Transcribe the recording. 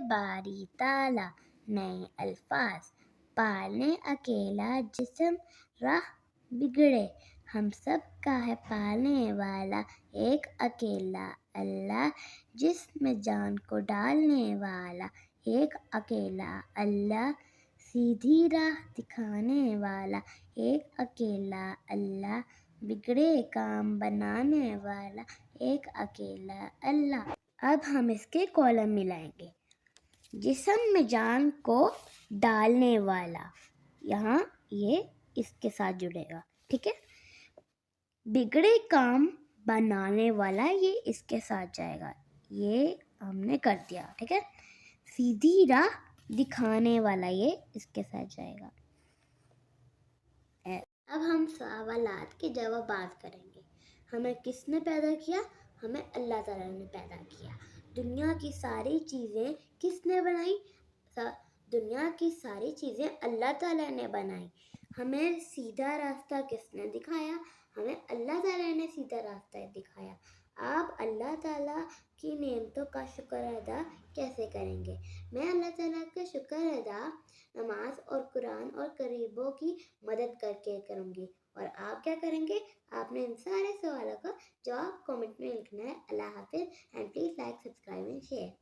बारी ताला, नए अल्फाज पालने अकेला जिस्म राह बिगड़े, हम सब का है पालने वाला एक अकेला अल्लाह, जिस्म जान को डालने वाला एक अकेला अल्लाह, सीधी राह दिखाने वाला एक अकेला अल्लाह, बिगड़े काम बनाने वाला एक अकेला अल्लाह। अब हम इसके कॉलम मिलाएंगे। जिस्म में जान को डालने वाला, यहाँ ये इसके साथ जुड़ेगा, ठीक है। बिगड़े काम बनाने वाला ये इसके साथ जाएगा, ये हमने कर दिया, ठीक है। सीधी राह दिखाने वाला ये इसके साथ जाएगा। अब हम सवालात के जवाब बात करेंगे। हमें किसने पैदा किया? हमें अल्लाह ताला ने पैदा किया। दुनिया की सारी चीज़ें किसने बनाई? दुनिया की सारी चीज़ें अल्लाह ताला ने बनाई। हमें सीधा रास्ता किसने दिखाया? हमें अल्लाह ताला ने सीधा रास्ता दिखाया। आप अल्लाह ताला की नेमतों का शुक्र अदा कैसे करेंगे? मैं अल्लाह ताला का शुक्र अदा नमाज और कुरान और करीबों की मदद करके करूँगी। और आप क्या करेंगे? आपने इन सारे सवालों का जवाब कमेंट में लिखना है। अल्लाह हाफिज़ and please like, subscribe and share.